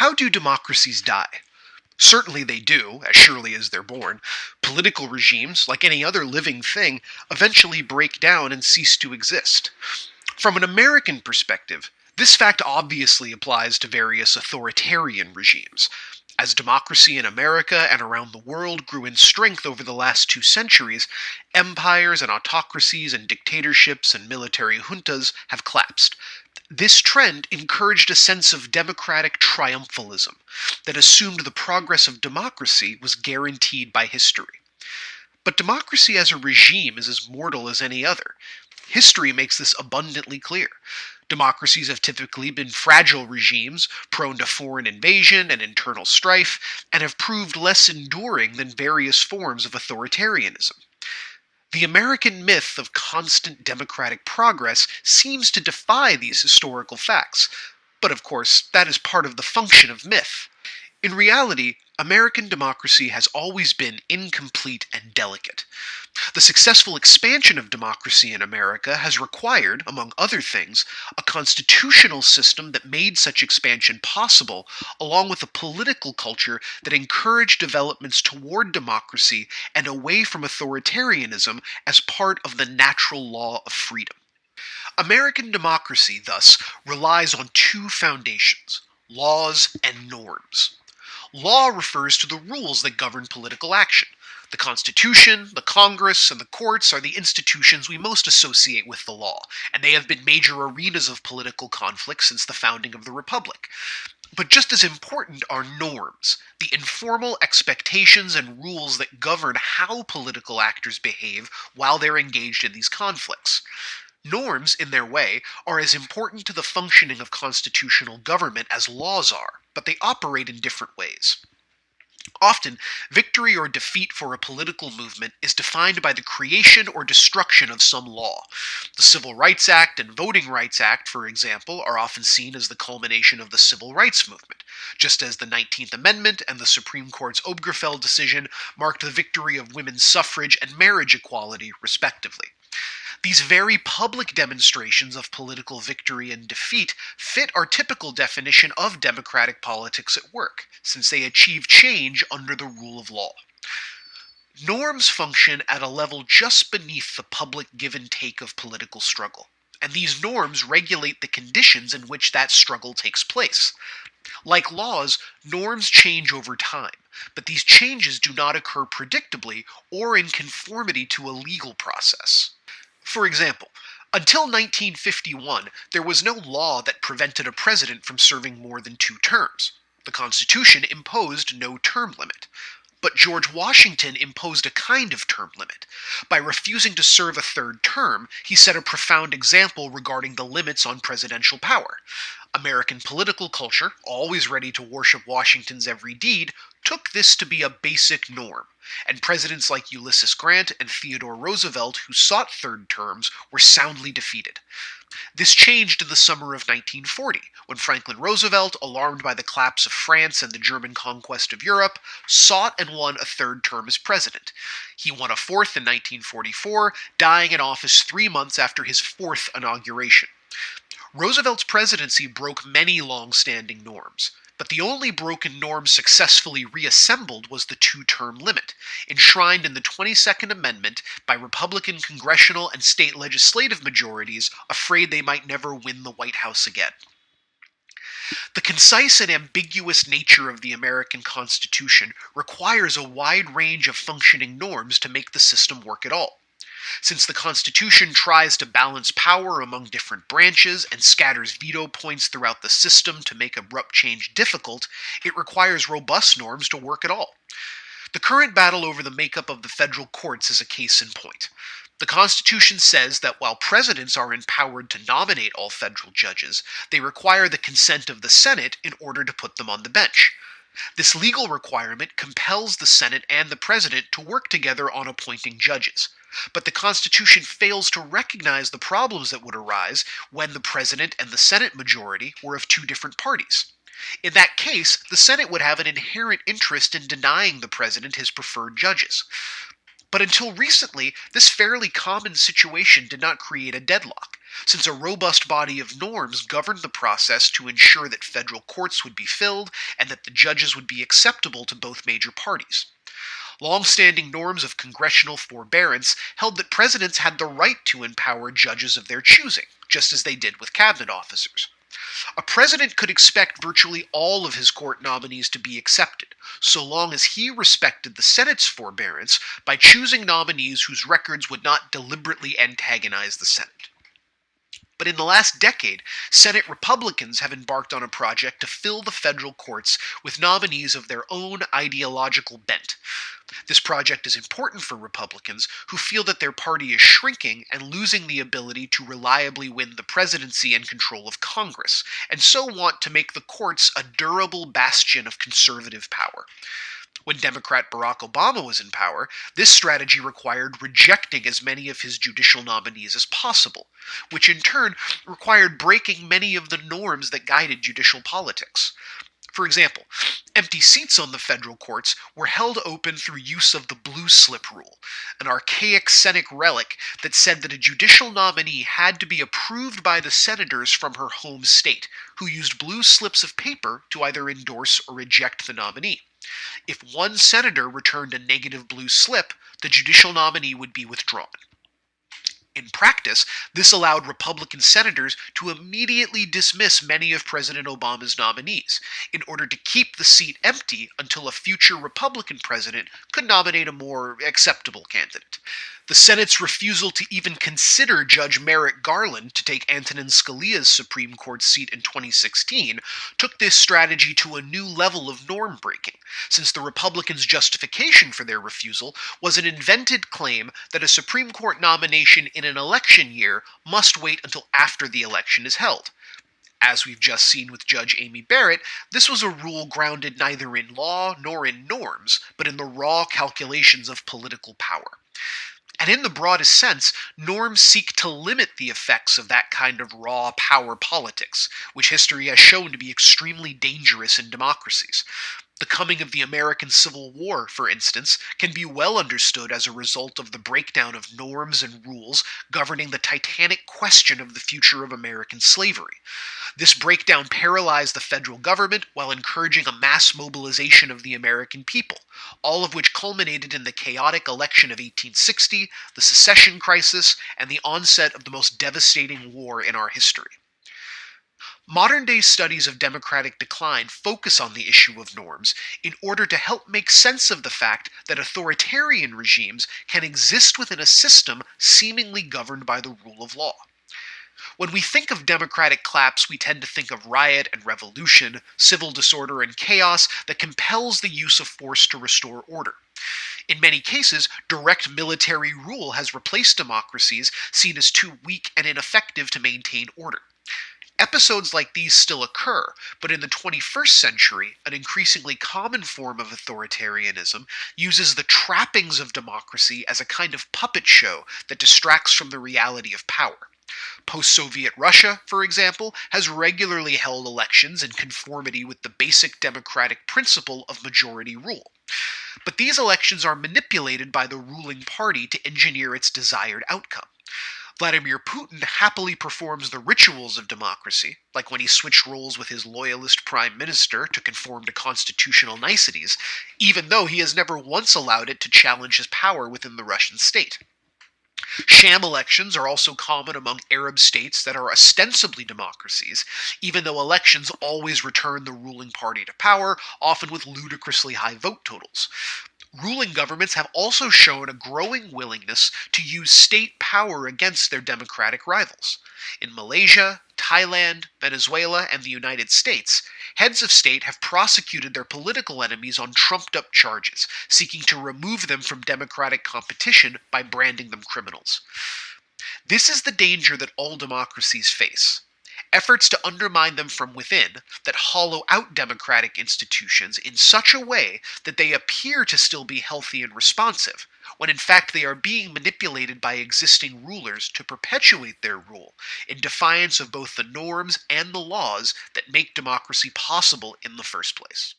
How do democracies die? Certainly they do, as surely as they're born. Political regimes, like any other living thing, eventually break down and cease to exist. From an American perspective, this fact obviously applies to various authoritarian regimes. As democracy in America and around the world grew in strength over the last 2 centuries, empires and autocracies and dictatorships and military juntas have collapsed. This trend encouraged a sense of democratic triumphalism that assumed the progress of democracy was guaranteed by history. But democracy as a regime is as mortal as any other. History makes this abundantly clear. Democracies have typically been fragile regimes, prone to foreign invasion and internal strife, and have proved less enduring than various forms of authoritarianism. The American myth of constant democratic progress seems to defy these historical facts, but of course, that is part of the function of myth. In reality, American democracy has always been incomplete and delicate. The successful expansion of democracy in America has required, among other things, a constitutional system that made such expansion possible, along with a political culture that encouraged developments toward democracy and away from authoritarianism as part of the natural law of freedom. American democracy, thus, relies on two foundations: laws and norms. Law refers to the rules that govern political action. The Constitution, the Congress, and the courts are the institutions we most associate with the law, and they have been major arenas of political conflict since the founding of the Republic. But just as important are norms, the informal expectations and rules that govern how political actors behave while they're engaged in these conflicts. Norms, in their way, are as important to the functioning of constitutional government as laws are, but they operate in different ways. Often, victory or defeat for a political movement is defined by the creation or destruction of some law. The Civil Rights Act and Voting Rights Act, for example, are often seen as the culmination of the civil rights movement, just as the 19th Amendment and the Supreme Court's Obergefell decision marked the victory of women's suffrage and marriage equality, respectively. These very public demonstrations of political victory and defeat fit our typical definition of democratic politics at work, since they achieve change under the rule of law. Norms function at a level just beneath the public give and take of political struggle, and these norms regulate the conditions in which that struggle takes place. Like laws, norms change over time, but these changes do not occur predictably or in conformity to a legal process. For example, until 1951, there was no law that prevented a president from serving more than 2 terms. The Constitution imposed no term limit. But George Washington imposed a kind of term limit. By refusing to serve a 3rd term, he set a profound example regarding the limits on presidential power. American political culture, always ready to worship Washington's every deed, took this to be a basic norm, and presidents like Ulysses Grant and Theodore Roosevelt, who sought 3rd terms, were soundly defeated. This changed in the summer of 1940, when Franklin Roosevelt, alarmed by the collapse of France and the German conquest of Europe, sought and won a 3rd term as president. He won a 4th in 1944, dying in office 3 months after his 4th inauguration. Roosevelt's presidency broke many long-standing norms, but the only broken norm successfully reassembled was the 2-term limit, enshrined in the 22nd Amendment by Republican congressional and state legislative majorities afraid they might never win the White House again. The concise and ambiguous nature of the American Constitution requires a wide range of functioning norms to make the system work at all. Since the Constitution tries to balance power among different branches and scatters veto points throughout the system to make abrupt change difficult, it requires robust norms to work at all. The current battle over the makeup of the federal courts is a case in point. The Constitution says that while presidents are empowered to nominate all federal judges, they require the consent of the Senate in order to put them on the bench. This legal requirement compels the Senate and the President to work together on appointing judges. But the Constitution fails to recognize the problems that would arise when the President and the Senate majority were of 2 different parties. In that case, the Senate would have an inherent interest in denying the President his preferred judges. But until recently, this fairly common situation did not create a deadlock, since a robust body of norms governed the process to ensure that federal courts would be filled and that the judges would be acceptable to both major parties. Long-standing norms of congressional forbearance held that presidents had the right to empower judges of their choosing, just as they did with cabinet officers. A president could expect virtually all of his court nominees to be accepted, so long as he respected the Senate's forbearance by choosing nominees whose records would not deliberately antagonize the Senate. But in the last decade, Senate Republicans have embarked on a project to fill the federal courts with nominees of their own ideological bent. This project is important for Republicans who feel that their party is shrinking and losing the ability to reliably win the presidency and control of Congress, and so want to make the courts a durable bastion of conservative power. When Democrat Barack Obama was in power, this strategy required rejecting as many of his judicial nominees as possible, which in turn required breaking many of the norms that guided judicial politics. For example, empty seats on the federal courts were held open through use of the blue slip rule, an archaic Senate relic that said that a judicial nominee had to be approved by the senators from her home state, who used blue slips of paper to either endorse or reject the nominee. If one senator returned a negative blue slip, the judicial nominee would be withdrawn. In practice, this allowed Republican senators to immediately dismiss many of President Obama's nominees, in order to keep the seat empty until a future Republican president could nominate a more acceptable candidate. The Senate's refusal to even consider Judge Merrick Garland to take Antonin Scalia's Supreme Court seat in 2016 took this strategy to a new level of norm breaking, since the Republicans' justification for their refusal was an invented claim that a Supreme Court nomination in an election year must wait until after the election is held. As we've just seen with Judge Amy Barrett, this was a rule grounded neither in law nor in norms, but in the raw calculations of political power. And in the broadest sense, norms seek to limit the effects of that kind of raw power politics, which history has shown to be extremely dangerous in democracies. The coming of the American Civil War, for instance, can be well understood as a result of the breakdown of norms and rules governing the titanic question of the future of American slavery. This breakdown paralyzed the federal government while encouraging a mass mobilization of the American people, all of which culminated in the chaotic election of 1860, the secession crisis, and the onset of the most devastating war in our history. Modern-day studies of democratic decline focus on the issue of norms in order to help make sense of the fact that authoritarian regimes can exist within a system seemingly governed by the rule of law. When we think of democratic collapse, we tend to think of riot and revolution, civil disorder and chaos that compels the use of force to restore order. In many cases, direct military rule has replaced democracies seen as too weak and ineffective to maintain order. Episodes like these still occur, but in the 21st century, an increasingly common form of authoritarianism uses the trappings of democracy as a kind of puppet show that distracts from the reality of power. Post-Soviet Russia, for example, has regularly held elections in conformity with the basic democratic principle of majority rule. But these elections are manipulated by the ruling party to engineer its desired outcome. Vladimir Putin happily performs the rituals of democracy, like when he switched roles with his loyalist prime minister to conform to constitutional niceties, even though he has never once allowed it to challenge his power within the Russian state. Sham elections are also common among Arab states that are ostensibly democracies, even though elections always return the ruling party to power, often with ludicrously high vote totals. Ruling governments have also shown a growing willingness to use state power against their democratic rivals. In Malaysia, Thailand, Venezuela, and the United States, heads of state have prosecuted their political enemies on trumped-up charges, seeking to remove them from democratic competition by branding them criminals. This is the danger that all democracies face. Efforts to undermine them from within that hollow out democratic institutions in such a way that they appear to still be healthy and responsive, when in fact they are being manipulated by existing rulers to perpetuate their rule, in defiance of both the norms and the laws that make democracy possible in the first place.